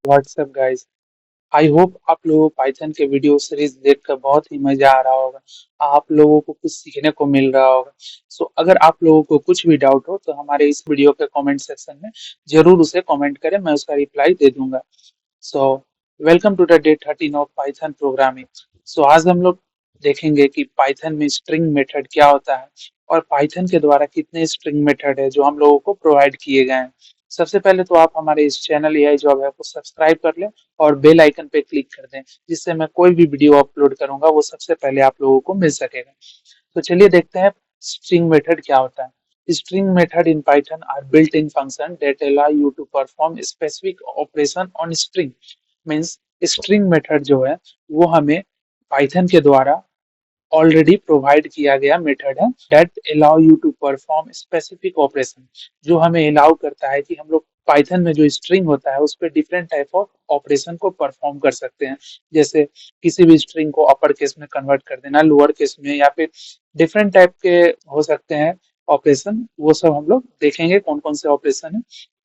WhatsApp guys. I hope आप लोगों को पाइथन के वीडियो सीरीज देखकर बहुत ही मजा आ रहा होगा। आप लोगों को कुछ सीखने को मिल रहा होगा। सो अगर आप लोगों को कुछ भी डाउट हो तो हमारे इस वीडियो के कमेंट सेक्शन में जरूर उसे कमेंट करें, मैं उसका रिप्लाई दे दूंगा। So welcome to the day 13 of Python programming. So आज हम लोग देखेंगे कि पाइथन में स्ट्रिंग मेथड क्या होता है और पाइथन के द्वारा कितने स्ट्रिंग मेथड है जो हम लोगों को प्रोवाइड किए गए हैं। सबसे पहले तो आप हमारे इस चैनल एआई जॉब है को सब्सक्राइब कर लें और बेल आइकन पे क्लिक कर दें, जिससे मैं कोई भी वीडियो अपलोड करूंगा वो सबसे पहले आप लोगों को मिल सकेगा। तो चलिए देखते हैं स्ट्रिंग मेथड क्या होता है। String method in Python are built-in function that allow you to perform specific operation on string. Means string method जो है वो हमें Python के द्वारा ऑलरेडी प्रोवाइड किया गया मेथड है that allow you to perform specific operation, जो हमें अलाउ करता है कि हम लोग पाइथन में जो स्ट्रिंग होता है उस पर डिफरेंट टाइप ऑफ ऑपरेशन को परफॉर्म कर सकते हैं। जैसे किसी भी स्ट्रिंग को अपर केस में कन्वर्ट कर देना, लोअर केस में, या फिर डिफरेंट टाइप के हो सकते हैं ऑपरेशन। वो सब हम लोग देखेंगे कौन कौन से ऑपरेशन है।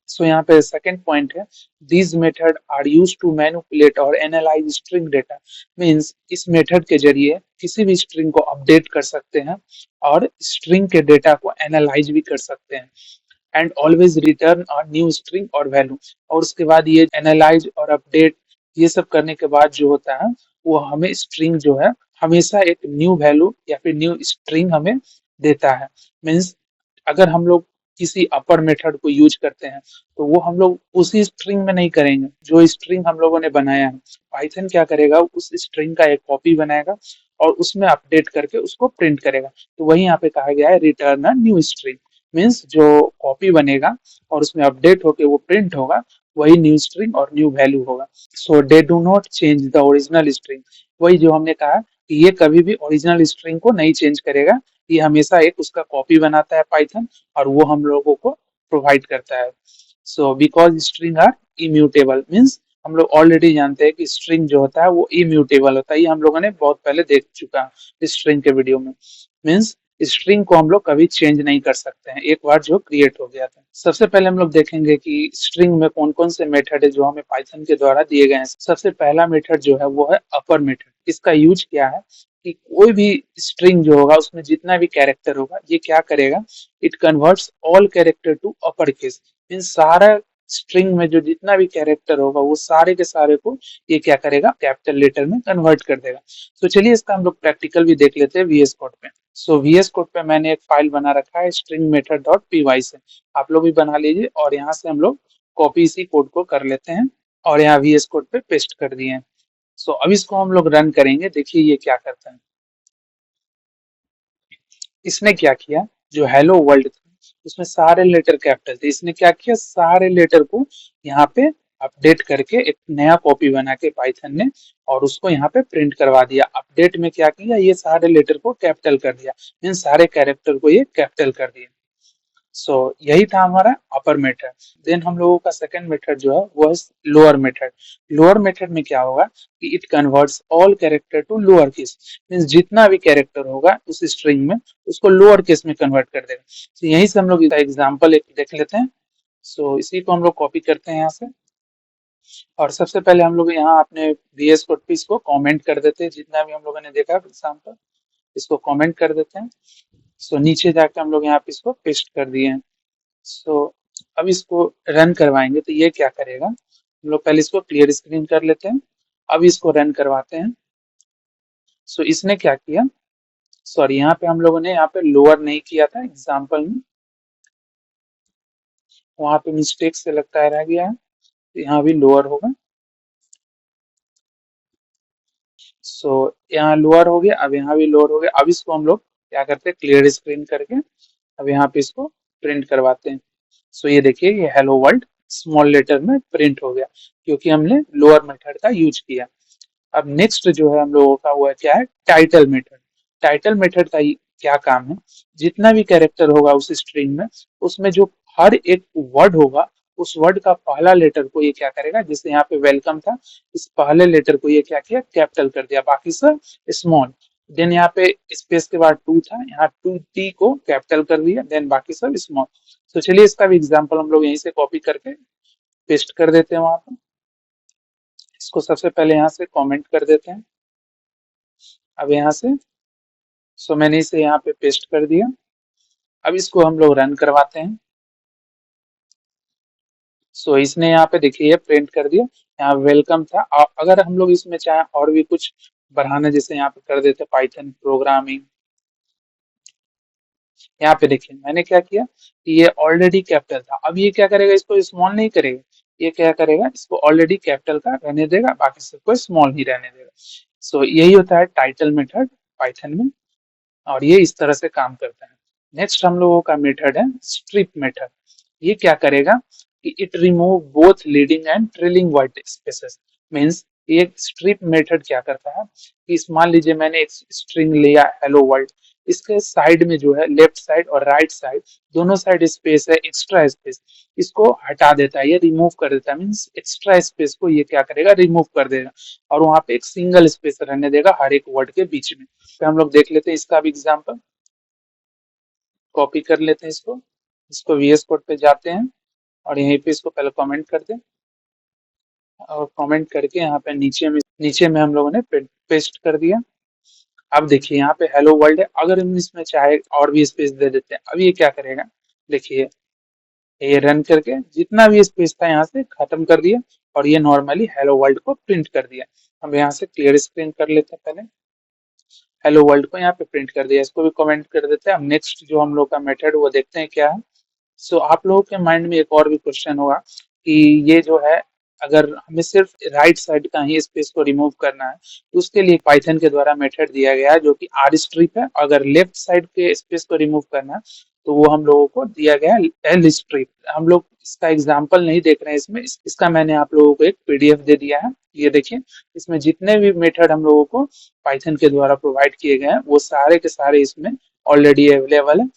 सो यहाँ पे सेकेंड पॉइंट है, these method are use to manipulate और एनालाइज स्ट्रिंग डेटा। मीन्स इस मेथड के जरिए किसी भी स्ट्रिंग को अपडेट कर सकते हैं और स्ट्रिंग के डेटा को एनालाइज भी कर सकते हैं। And always return a new string और वैल्यू। और उसके बाद ये एनालाइज और अपडेट ये सब करने के बाद जो होता है वो हमें स्ट्रिंग जो है हमेशा एक न्यू वैल्यू या फिर न्यू स्ट्रिंग हमें देता है। मीन्स अगर हम लोग किसी अपर मेथड को यूज करते हैं तो वो हम लोग उसी स्ट्रिंग में नहीं करेंगे जो स्ट्रिंग हम लोगों ने बनाया है। पाइथन क्या करेगा, उस स्ट्रिंग का एक कॉपी बनाएगा और उसमें अपडेट करके उसको प्रिंट करेगा। तो वही यहाँ पे कहा गया है return a new string. Means जो कॉपी बनेगा और उसमें अपडेट होके वो प्रिंट होगा वही न्यू स्ट्रिंग और न्यू वैल्यू होगा। So they do not change the original string. वही जो हमने कहा कि ये कभी भी ओरिजिनल स्ट्रिंग को नहीं चेंज करेगा, ये हमेशा एक उसका कॉपी बनाता है पाइथन और वो हम लोगों को प्रोवाइड करता है। So because string are immutable, means हम लोग ऑलरेडी जानते हैं कि स्ट्रिंग जो होता है वो इम्यूटेबल होता है। ये हम लोगों ने बहुत पहले देख चुका है स्ट्रिंग के वीडियो में। मीन्स स्ट्रिंग को हम लोग कभी चेंज नहीं कर सकते हैं एक बार जो क्रिएट हो गया था। सबसे पहले हम लोग देखेंगे कि स्ट्रिंग में कौन कौन से मेथड है जो हमें पाइथन के द्वारा दिए गए हैं। सबसे पहला मेथड जो है वो है अपर मेथड। इसका यूज क्या है कि कोई भी स्ट्रिंग जो होगा उसमें जितना भी कैरेक्टर होगा ये क्या करेगा, it converts all character to upper case. Mean सारा स्ट्रिंग में जो जितना भी कैरेक्टर होगा वो सारे के सारे को ये क्या करेगा, कैपिटल लेटर में कन्वर्ट कर देगा। तो चलिए इसका हम लोग प्रैक्टिकल भी देख लेते हैं वीएस कोड पे। सो वीएस कोड पे मैंने एक फाइल बना रखा है स्ट्रिंग मेथड डॉट पी से। आप लोग भी बना लीजिए और यहाँ से हम लोग कॉपी इसी कोड को कर लेते हैं और यहाँ वीएस कोड पे पेस्ट कर दिए हैं। सो अब इसको हम लोग रन करेंगे, देखिए ये क्या करता है। इसने क्या किया, जो हेलो वर्ल्ड था उसमें सारे लेटर कैपिटल थे, इसने क्या किया सारे लेटर को यहाँ पे अपडेट करके एक नया कॉपी बना के पाइथन ने और उसको यहाँ पे प्रिंट करवा दिया। अपडेट में क्या किया, ये सारे लेटर को कैपिटल कर दिया, इन सारे कैरेक्टर को ये कैपिटल कर दिया। सो यही था हमारा अपर मेथड। देन हम लोगों का सेकंड मेथड जो है वो है लोअर मेथड। लोअर मेथड में क्या होगा कि it converts all character to lower case. Means जितना भी कैरेक्टर होगा उस स्ट्रिंग में उसको लोअर केस में कन्वर्ट कर देगा। तो यहीं से हम लोग एग्जाम्पल एक देख लेते हैं। सो इसी को हम लोग कॉपी करते हैं यहाँ से और सबसे पहले हम लोग यहाँ अपने वीएस कोड पे इसको कमेंट कर देते हैं। जितना भी हम लोगों ने देखा एग्जाम्पल इसको कमेंट कर देते हैं। सो नीचे जाके हम लोग यहाँ पे इसको पेस्ट कर दिए हैं। सो अब इसको रन करवाएंगे तो ये क्या करेगा, हम लोग पहले इसको क्लियर स्क्रीन कर लेते हैं, अब इसको रन करवाते हैं। सो इसने क्या किया, सॉरी यहाँ पे हम लोगों ने यहाँ पे लोअर नहीं किया था एग्जाम्पल में, वहां पे मिस्टेक से लगता है रह गया है, तो यहाँ भी लोअर होगा। सो यहाँ लोअर हो गया, अब यहाँ भी लोअर हो गया। अब इसको हम लोग क्या करते हैं, क्लियर स्क्रीन करके अब यहाँ पे इसको प्रिंट करवाते हैं। सो ये देखिए ये हेलो वर्ल्ड स्मॉल लेटर में प्रिंट हो गया क्योंकि हमने लोअर मेथड का यूज किया। अब नेक्स्ट जो है हम लोगों का वो है क्या है, टाइटल मेथड। टाइटल मेथड का क्या काम है, जितना भी कैरेक्टर होगा उस स्ट्रिंग में उसमें जो हर एक वर्ड होगा उस वर्ड का पहला लेटर को ये क्या करेगा, जैसे यहाँ पे वेलकम था इस पहले लेटर को ये क्या किया कैपिटल कर दिया, बाकी सब स्मॉल। देन यहाँ पे स्पेस के बाद टू था, यहाँ टू टी को कैपिटल कर दिया, देन बाकी सब स्मॉल। तो चलिए इसका भी एग्जाम्पल हम लोग यहीं से कॉपी करके पेस्ट कर देते हैं वहां पर। इसको सबसे पहले यहाँ से कमेंट कर देते हैं। अब यहाँ से मैंने इसे यहाँ पे पेस्ट कर दिया। अब इसको हम लोग रन करवाते हैं। इसने यहाँ पे देखिए ये प्रिंट कर दिया। यहाँ वेलकम था। अगर हम लोग इसमें चाहे और भी कुछ बढ़ाना, जैसे यहाँ पे कर देते पाइथन प्रोग्रामिंग। यहाँ पे देखिए मैंने क्या किया कि ये ऑलरेडी कैपिटल था। अब ये क्या करेगा, इसको स्मॉल नहीं करेगा। ये क्या करेगा, इसको ऑलरेडी कैपिटल का रहने देगा, बाकी सबको स्मॉल ही रहने देगा। यही होता है टाइटल मेथड पाइथन में, और ये इस तरह से काम करता है। नेक्स्ट हम लोगों का मेथड है स्ट्रिप मेथड। ये क्या करेगा कि it remove both leading and trailing white spaces. Means ये स्ट्रिप मेथड क्या करता है कि मान लीजिए मैंने एक स्ट्रिंग लिया हेलो वर्ल्ड, इसके साइड में जो है लेफ्ट साइड और राइट साइड दोनों साइड स्पेस है, एक्स्ट्रा स्पेस, इसको हटा देता है, ये रिमूव कर देता है। मींस एक्स्ट्रा स्पेस को ये क्या करेगा, रिमूव कर देगा, और वहां पे एक सिंगल स्पेस रहने देगा हर एक वर्ड के बीच में। तो हम लोग देख लेते हैं इसका भी एग्जाम्पल। कॉपी कर लेते हैं इसको VS कोड पे जाते हैं और यहीं पे इसको पहले कमेंट करते हैं, और कमेंट करके यहाँ पे नीचे में हम लोगों ने पेस्ट कर दिया। अब देखिए यहाँ पे हेलो वर्ल्ड है। अगर हम इसमें चाहे और भी स्पेस दे देते हैं, अब ये क्या करेगा, देखिए ये रन करके जितना भी स्पेस था यहाँ से खत्म कर दिया, और ये नॉर्मली हेलो वर्ल्ड को प्रिंट कर दिया। हम यहाँ से क्लियर स्क्रीन कर लेते हैं। पहले हेलो वर्ल्ड को यहाँ पे प्रिंट कर दिया, इसको भी कमेंट कर देते हैं। अब नेक्स्ट जो हम लोग का मेथड वो देखते हैं क्या है। आप लोगों के माइंड में एक और भी क्वेश्चन होगा कि ये जो है, अगर हमें सिर्फ राइट साइड का ही स्पेस को रिमूव करना है, तो उसके लिए पाइथन के द्वारा मेथड दिया गया है जो कि आर स्ट्रिप है। अगर लेफ्ट साइड के स्पेस को रिमूव करना है तो वो हम लोगों को दिया गया है एल स्ट्रिप। हम लोग इसका एग्जाम्पल नहीं देख रहे हैं इसमें, इसका मैंने आप लोगों को एक PDF दे दिया है। ये देखिए, इसमें जितने भी मेथड हम लोगों को पाइथन के द्वारा प्रोवाइड किए गए हैं वो सारे के सारे इसमें ऑलरेडी अवेलेबल है,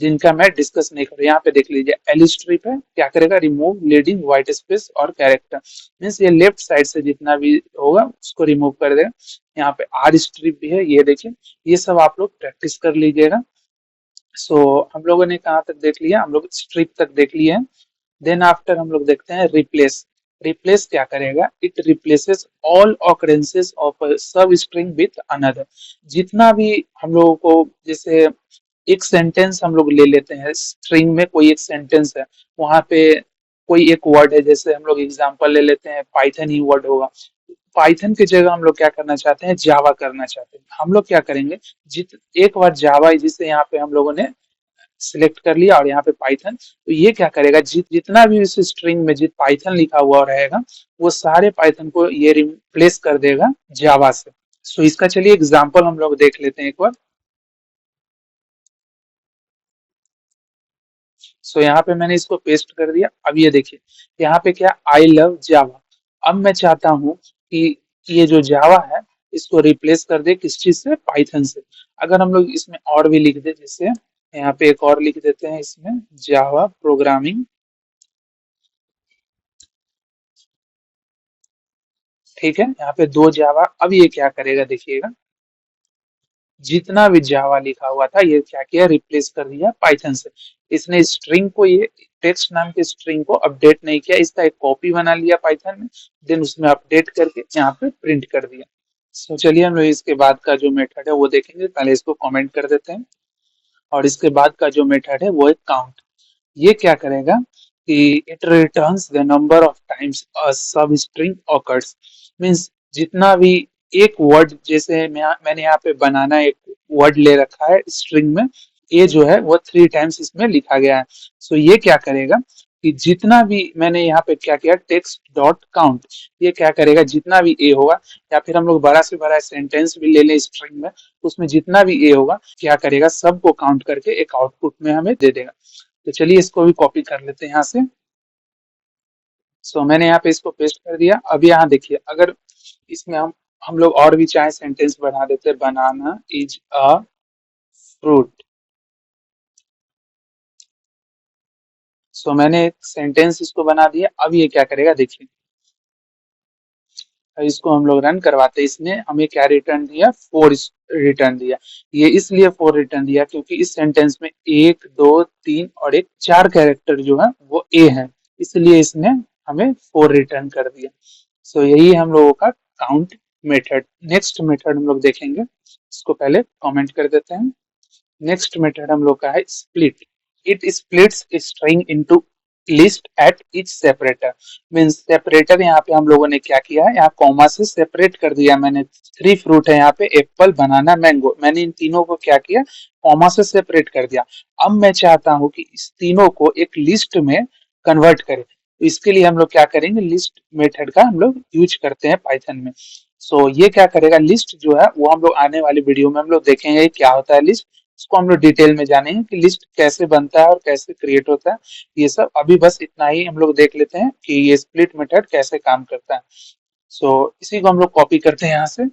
जिनका मैं डिस्कस नहीं कर रहा। यहाँ पे देख लीजिए एल स्ट्रिप है, क्या करेगा, रिमूव लीडिंग व्हाइट स्पेस और कैरेक्टर। मीन्स ये लेफ्ट साइड से जितना भी होगा उसको रिमूव कर देगा। यहाँ पे आर स्ट्रिप भी है, ये देखिए। ये सब आप लोग प्रैक्टिस कर लीजिएगा। हम लोगों ने कहाँ तक देख लिया, हम लोग स्ट्रिप तक देख लिए हैं। देन आफ्टर हम लोग देखते हैं रिप्लेस। रिप्लेस क्या करेगा, it replaces all occurrences of सब स्ट्रिंग विथ अनदर। जितना भी हम लोगों को, जैसे एक सेंटेंस हम लोग ले लेते हैं, स्ट्रिंग में कोई एक सेंटेंस है, वहां पे कोई एक वर्ड है, जैसे हम लोग एग्जांपल ले लेते हैं पाइथन ही वर्ड होगा। पाइथन की जगह हम लोग क्या करना चाहते हैं, जावा करना चाहते हैं। हम लोग क्या करेंगे, जित एक बार जावा जिसे यहाँ पे हम लोगों ने सिलेक्ट कर लिया और यहाँ पे पाइथन, तो ये क्या करेगा, जितना भी इस स्ट्रिंग में जित पाइथन लिखा हुआ रहेगा वो सारे पाइथन को ये रिप्लेस कर देगा जावा से। इसका चलिए एग्जांपल हम लोग देख लेते हैं एक बार। यहाँ पे मैंने इसको पेस्ट कर दिया। अब ये देखिए यहाँ पे क्या, आई लव जावा। अब मैं चाहता हूँ कि ये जो जावा है इसको रिप्लेस कर दे किस चीज से, पाइथन से। अगर हम लोग इसमें और भी लिख दे, जैसे यहाँ पे एक और लिख देते हैं इसमें जावा प्रोग्रामिंग, ठीक है। यहाँ पे 2 जावा। अब ये क्या करेगा, देखिएगा जितना भी जावा लिखा हुआ था ये क्या किया, रिप्लेस कर दिया पाइथन से। इसने स्ट्रिंग को, ये टेक्स्ट नाम के स्ट्रिंग को अपडेट नहीं किया, इसका एक कॉपी बना लिया पाइथन में, देन उसमें अपडेट करके यहाँ पे प्रिंट कर दिया। चलिए हम लोग इसके बाद का जो मेथड है वो देखेंगे। पहले इसको कमेंट कर देते हैं, और इसके बाद का जो मेथड है वो है काउंट। ये क्या करेगा कि it returns the number of times अ सब स्ट्रिंग ऑकर्स। मींस जितना भी एक वर्ड, जैसे मैंने यहाँ पे बनाना एक वर्ड ले रखा है स्ट्रिंग में, ए जो है वो 3 टाइम्स इसमें लिखा गया है। ये क्या करेगा कि जितना भी मैंने यहाँ पे क्या किया, टेक्स्ट डॉट काउंट, ये क्या करेगा जितना भी ए होगा, या फिर हम लोग बड़ा से बड़ा सेंटेंस भी ले लें स्ट्रिंग में, उसमें जितना भी ए होगा क्या करेगा, सबको काउंट करके एक आउटपुट में हमें दे देगा। तो चलिए इसको भी कॉपी कर लेते हैं यहाँ से। मैंने यहाँ पे इसको पेस्ट कर दिया। अब यहाँ देखिए, अगर इसमें हम लोग और भी चाहे सेंटेंस बढ़ा देते हैं, बनाना इज अ फ्रूट। मैंने एक सेंटेंस इसको बना दिया। अब ये क्या करेगा, देखिए इसको हम लोग रन करवाते हैं। इसने हमें क्या रिटर्न दिया, 4 रिटर्न दिया। ये इसलिए 4 रिटर्न दिया क्योंकि इस सेंटेंस में 1 2 3 और एक 4 कैरेक्टर जो है वो ए है, इसलिए इसने हमें 4 रिटर्न कर दिया। सो यही है हम लोगों का काउंट मेथड। नेक्स्ट मेथड हम लोग देखेंगे, इसको पहले कमेंट कर देते हैं। नेक्स्ट मेथड हम लोग का है split. It splits string into list at each separator. Means separator यहाँ पे हम लोगों ने क्या किया है, यहाँ कॉमा से सेपरेट कर दिया मैंने। थ्री फ्रूट है यहाँ पे, एप्पल, बनाना, मैंगो। मैंने इन तीनों को क्या किया, कॉमा से सेपरेट कर दिया। अब मैं चाहता हूं कि इस तीनों को एक लिस्ट में कन्वर्ट करें, तो इसके लिए हम लोग क्या करेंगे, लिस्ट मेथड का हम लोग यूज करते हैं पाइथन में। सो ये क्या करेगा, लिस्ट जो है वो हम लोग आने वाली वीडियो में हम लोग देखेंगे क्या होता है लिस्ट। इसको हम लोग डिटेल में जानेंगे कि लिस्ट कैसे बनता है और कैसे क्रिएट होता है। ये सब अभी बस इतना ही हम लोग देख लेते हैं कि ये स्प्लिट मेथड कैसे काम करता है। सो इसी को हम लोग कॉपी करते हैं यहाँ से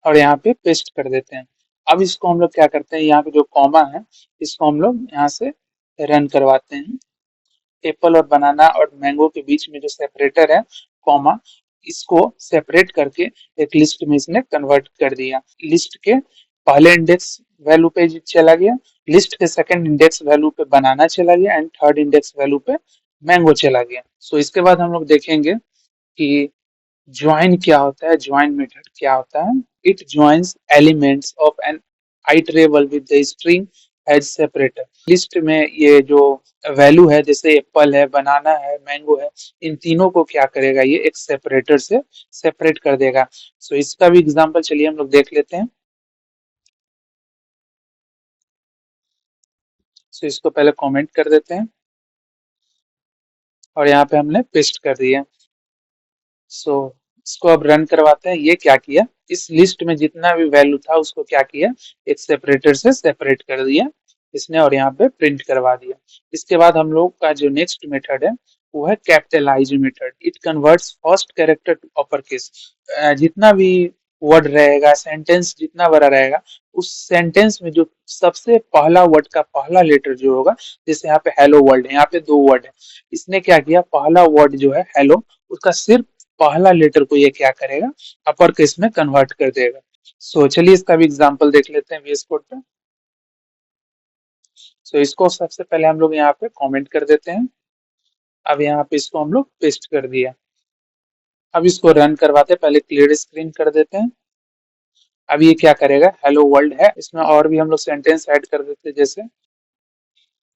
और यहाँ पे पेस्ट कर देते हैं। अब इसको हम लोग क्या करते हैं, यहाँ पे जो कॉमा है इसको हम लोग यहाँ से रन करवाते हैं। एप्पल और बनाना और मैंगो के बीच में जो सेपरेटर है कॉमा, इसको सेपरेट करके एक लिस्ट में इसने कन्वर्ट कर दिया। लिस्ट के पहले इंडेक्स वैल्यू पे चला गया, लिस्ट के सेकंड इंडेक्स वैल्यू पे बनाना चला गया एंड थर्ड इंडेक्स वैल्यू पे मैंगो चला गया। सो इसके बाद हम लोग देखेंगे कि ज्वाइन क्या होता है, ज्वाइन मेथड क्या होता है। It joins elements of an iterable with the string as separator. List में ये जो वैल्यू है, जैसे एप्पल है, बनाना है, मैंगो है, इन तीनों को क्या करेगा, ये एक सेपरेटर से सेपरेट कर देगा। सो इसका भी एग्जांपल चलिए हम लोग देख लेते हैं। सो इसको पहले कमेंट कर देते हैं और यहाँ पे हमने पेस्ट कर दिया। सो इसको अब रन करवाते हैं। ये क्या किया, इस लिस्ट में जितना भी वैल्यू था उसको क्या किया, एक सेपरेटर से सेपरेट कर दिया इसने और यहाँ पे प्रिंट करवा दिया। इसके बाद हम लोग का जो नेक्स्ट मेथड है वो है capitalize method. It converts first character to upper case. जितना भी वर्ड रहेगा, सेंटेंस जितना बड़ा रहेगा, उस सेंटेंस में जो सबसे पहला वर्ड का पहला लेटर जो होगा, जैसे यहाँ पे हेलो वर्ल्ड है, यहाँ पे दो वर्ड है, इसने क्या किया, पहला वर्ड जो है हेलो, उसका सिर्फ पहला लेटर को ये क्या करेगा, अपर केस में कन्वर्ट कर देगा। सो चलिए इसका भी एग्जांपल देख लेते हैं VS कोड पे। सो इसको सबसे पहले हम लोग यहाँ पे कमेंट कर देते हैं। अब यहाँ पे इसको हम लोग पेस्ट कर दिया। अब इसको रन करवाते हैं, पहले क्लियर स्क्रीन कर देते हैं। अब ये क्या करेगा, हेलो वर्ल्ड है, इसमें और भी हम लोग सेंटेंस ऐड कर देते हैं, जैसे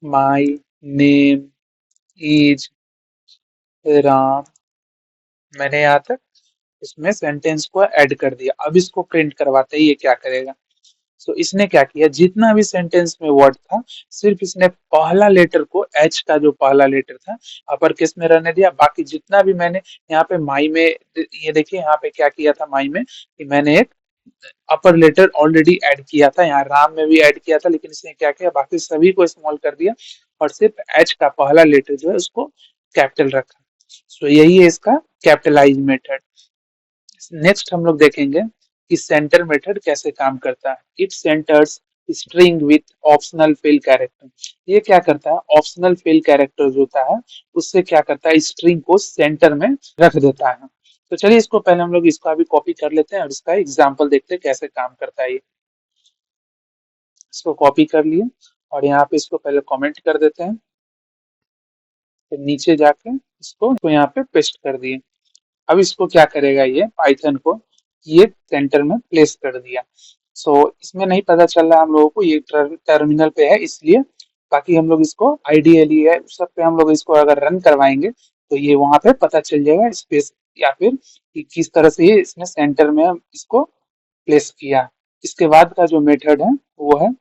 माई नेम इज राम। मैंने यहाँ तक इसमें सेंटेंस को ऐड कर दिया। अब इसको प्रिंट करवाते ही ये क्या करेगा, सो इसने क्या किया, जितना भी सेंटेंस में वर्ड था, सिर्फ इसने पहला लेटर को, एच का जो पहला लेटर था, अपर केस में रहने दिया। बाकी जितना भी मैंने यहाँ पे माई में, ये देखिए यहाँ पे क्या किया था माई में, कि मैंने एक अपर लेटर ऑलरेडी ऐड किया था, यहाँ राम में भी ऐड किया था, लेकिन इसने क्या किया, बाकी सभी को स्मॉल कर दिया और सिर्फ एच का पहला लेटर जो है उसको कैपिटल रखा। सो यही है इसका कैपिटलाइज मेथड। नेक्स्ट हम लोग देखेंगे कि सेंटर मेथड कैसे काम करता है। It centres string with optional fill character. ये क्या करता है, ऑप्शनल फिल कैरेक्टर जो होता है उससे क्या करता है, स्ट्रिंग को सेंटर में रख देता है। तो चलिए इसको पहले हम लोग इसका भी कॉपी कर लेते हैं और इसका एग्जाम्पल देखते हैं कैसे काम करता है ये। इसको कॉपी कर लिए और यहाँ पे इसको पहले कमेंट कर देते हैं, फिर नीचे जाके इसको यहाँ पे पेस्ट कर दिए। अब इसको क्या करेगा, ये पाइथन को ये सेंटर में प्लेस कर दिया। सो इसमें नहीं पता चल रहा हम लोगों को, ये टर्मिनल पे है इसलिए। बाकी हम लोग इसको आइडियली है सब पे हम लोग इसको अगर रन करवाएंगे तो ये वहां पे पता चल जाएगा स्पेस या फिर कि किस तरह से ये इसने सेंटर में इसको प्लेस किया। इसके बाद का जो मेथड है वो है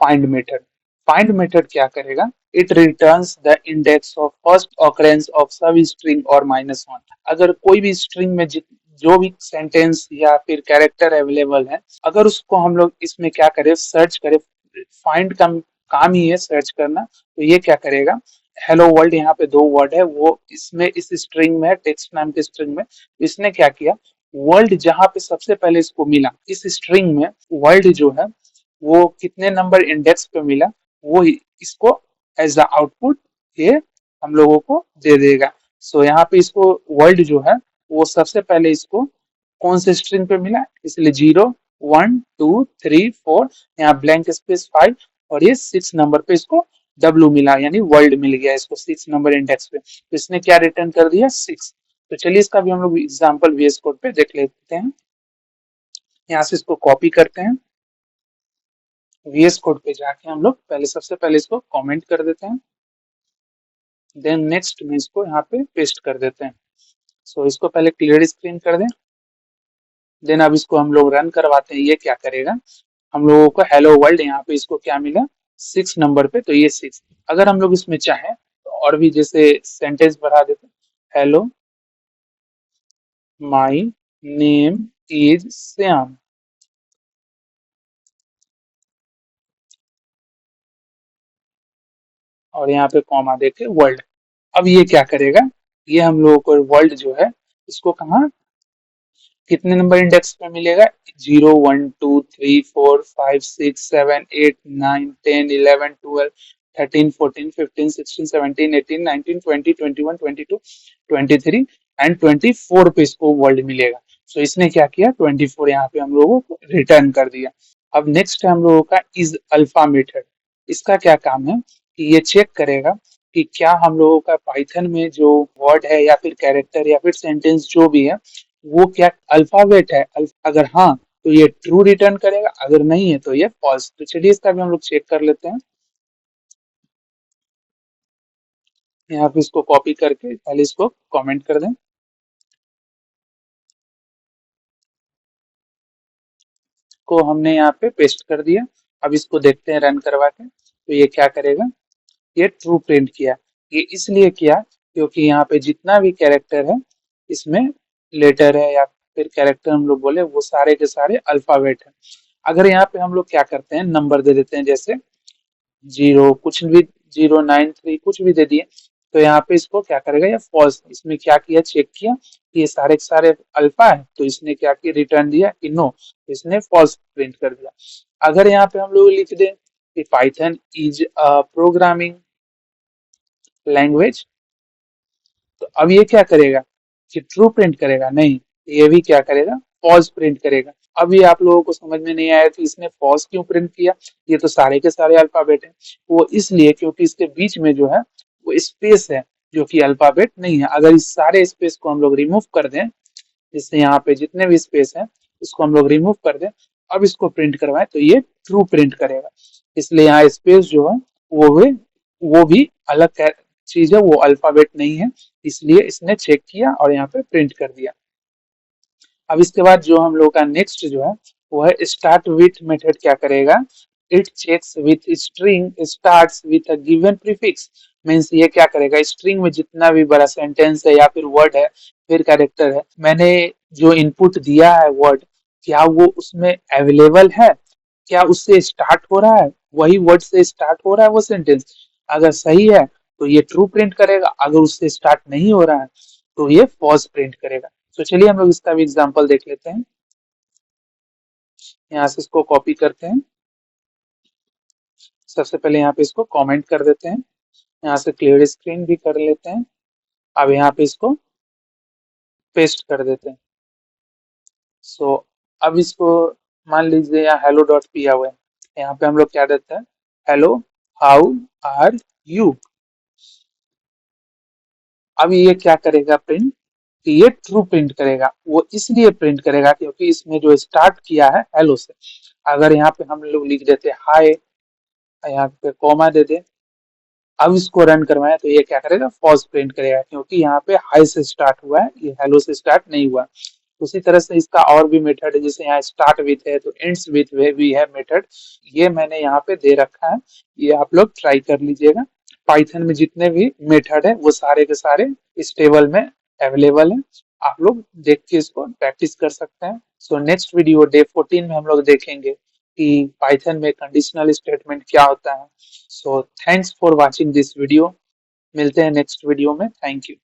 फाइंड मेथड। फाइंड मेथड क्या करेगा, it returns the index of first occurrence of सब स्ट्रिंग और -1। अगर कोई भी स्ट्रिंग में जो भी सेंटेंस या फिर कैरेक्टर अवेलेबल है, अगर उसको हम लोग इसमें क्या करें, सर्च करें, फाइंड का काम ही है सर्च करना, तो ये क्या करेगा, हेलो वर्ल्ड यहाँ पे दो वर्ड है, वो इसमें इस स्ट्रिंग में है, टेक्स्ट नाम के स्ट्रिंग में। इसने क्या किया, वर्ल्ड जहां पे सबसे पहले इसको मिला इस स्ट्रिंग में, वर्ल्ड जो है वो कितने नंबर इंडेक्स पे मिला, वो इसको एज द आउटपुट ये हम लोगों को दे देगा। सो यहाँ पे इसको वर्ल्ड जो है वो सबसे पहले इसको कौन से स्ट्रिंग पे मिला, इसलिए 0 1 2 3 4, यहाँ ब्लैंक स्पेस 5 और ये 6 नंबर पे इसको डब्ल्यू मिला, यानी वर्ल्ड मिल गया इसको 6 नंबर इंडेक्स पे, तो इसने क्या रिटर्न कर दिया 6। तो चलिए इसका भी हम लोग एग्जाम्पल VS कोड पे देख लेते हैं। यहाँ से इसको कॉपी करते हैं, VS कोड पे जाके हम लोग पहले सबसे पहले इसको कमेंट कर देते हैं, देन नेक्स्ट में इसको यहाँ पे पेस्ट कर देते हैं। सो इसको पहले क्लियर स्क्रीन कर दें, देन अब इसको हम लोग रन करवाते हैं। ये क्या करेगा, हम लोगों को हेलो वर्ल्ड यहाँ पे इसको क्या मिला 6 नंबर पे, तो ये 6। अगर हम लोग इसमें चाहें तो और भी जैसे सेंटेंस बढ़ा देते हैं, hello my name is Shyam, और यहाँ पे कॉमा देके वर्ल्ड। अब ये क्या करेगा, ये हम लोगों को वर्ल्ड जो है इसको कहाँ कितने नंबर इंडेक्स पे मिलेगा, 0, 1, 2, 3, 4, 5, 6, 7, 8, 9, 10, 11, 12, 13, 14, 15, 16, 17, 18, 19, 20, 21, 22, 23 एंड 24 वर्ल्ड मिलेगा। सो इसने क्या किया 24 यहाँ पे हम लोगों को रिटर्न कर दिया। अब नेक्स्ट है हम लोगों का इज अल्फा मेथड। इसका क्या काम है कि ये चेक करेगा कि क्या हम लोगों का पाइथन में जो वर्ड है या फिर कैरेक्टर या फिर सेंटेंस जो भी है वो क्या अल्फाबेट है। अगर हाँ तो ये ट्रू रिटर्न करेगा, अगर नहीं है तो ये फॉल्स। तो चलिए इसका भी हम लोग चेक कर लेते हैं। यहाँ पे इसको कॉपी करके पहले इसको कमेंट कर दें, को हमने यहाँ पे पेस्ट कर दिया। अब इसको देखते हैं रन करवा के, तो ये क्या करेगा, ये ट्रू प्रिंट किया। ये इसलिए किया क्योंकि यहाँ पे जितना भी कैरेक्टर है इसमें लेटर है या फिर कैरेक्टर हम लोग बोले वो सारे के सारे अल्फाबेट है। अगर यहाँ पे हम लोग क्या करते हैं नंबर दे देते हैं, जैसे 0 कुछ भी, 093 कुछ भी दे दिए, तो यहाँ पे इसको क्या करेगा ये फॉल्स। इसमें क्या किया चेक किया कि ये सारे के सारे अल्फा है, तो इसने क्या किया रिटर्न दिया कि नो, तो इसने फॉल्स प्रिंट कर दिया। अगर यहाँ पे हम लोग लिख दें कि Python is a programming language, तो अब ये क्या करेगा कि ट्रू प्रिंट करेगा, नहीं, ये भी क्या करेगा फॉल्स प्रिंट करेगा। अब ये आप लोगों को समझ में नहीं आया कि इसने फॉल्स क्यों प्रिंट किया, ये तो सारे के सारे अल्फाबेट हैं। वो इसलिए क्योंकि इसके बीच में जो है वो स्पेस है जो कि अल्फाबेट नहीं है। अगर इस सारे स्पेस को हम लोग रिमूव कर दें, जिससे यहाँ पे जितने भी स्पेस है इसको हम लोग रिमूव कर दें, अब इसको प्रिंट करवाएं तो ये ट्रू प्रिंट करेगा। इसलिए यहाँ स्पेस जो है वो भी अलग चीज है, वो अल्फाबेट नहीं है, इसलिए इसने चेक किया और यहाँ पे प्रिंट कर दिया। अब इसके बाद जो हम लोग का नेक्स्ट जो है वो है स्टार्ट विथ मेथड। क्या करेगा, it checks with string starts with a given prefix. Means ये क्या करेगा स्ट्रिंग में जितना भी बड़ा सेंटेंस है या फिर वर्ड है फिर कैरेक्टर है, मैंने जो इनपुट दिया है वर्ड, क्या वो उसमें अवेलेबल है, क्या उससे स्टार्ट हो रहा है, वही वर्ड से स्टार्ट हो रहा है वो सेंटेंस। अगर सही है तो ये ट्रू प्रिंट करेगा, अगर उससे स्टार्ट नहीं हो रहा है तो ये फॉल्स प्रिंट करेगा। तो चलिए हम लोग इसका भी एग्जांपल देख लेते हैं। यहाँ से इसको कॉपी करते हैं, सबसे पहले यहाँ पे इसको कमेंट कर देते हैं, यहाँ से क्लियर स्क्रीन भी कर लेते हैं। अब यहाँ पे इसको पेस्ट कर देते हैं। सो अब इसको मान लीजिए यहाँ हेलो डॉट पी हुआ है, यहाँ पे हम लोग क्या देते हैं, हेलो हाउ आर यू। अब ये क्या करेगा प्रिंट, कि ये ट्रू प्रिंट करेगा। वो इसलिए प्रिंट करेगा क्योंकि इसमें जो स्टार्ट किया है हेलो से। अगर यहाँ पे हम लोग लिख देते हाय, यहाँ पे कॉमा दे दे, अब इसको रन करवाएं तो ये क्या करेगा फॉल्स प्रिंट करेगा क्योंकि यहाँ पे हाई से स्टार्ट हुआ है, ये हेलो से स्टार्ट नहीं हुआ। उसी तरह से इसका और भी मेथड है, जैसे यहाँ स्टार्ट विथ है तो एंड्स विथ भी है मेथड, ये मैंने यहाँ पे दे रखा है, ये आप लोग ट्राई कर लीजिएगा। पाइथन में जितने भी मेथड है वो सारे के सारे इस टेबल में अवेलेबल है, आप लोग देख के इसको प्रैक्टिस कर सकते हैं। सो नेक्स्ट वीडियो डे 14 में हम लोग देखेंगे कि पाइथन में कंडीशनल स्टेटमेंट क्या होता है। So thanks for watching this video, मिलते हैं नेक्स्ट वीडियो में, थैंक यू।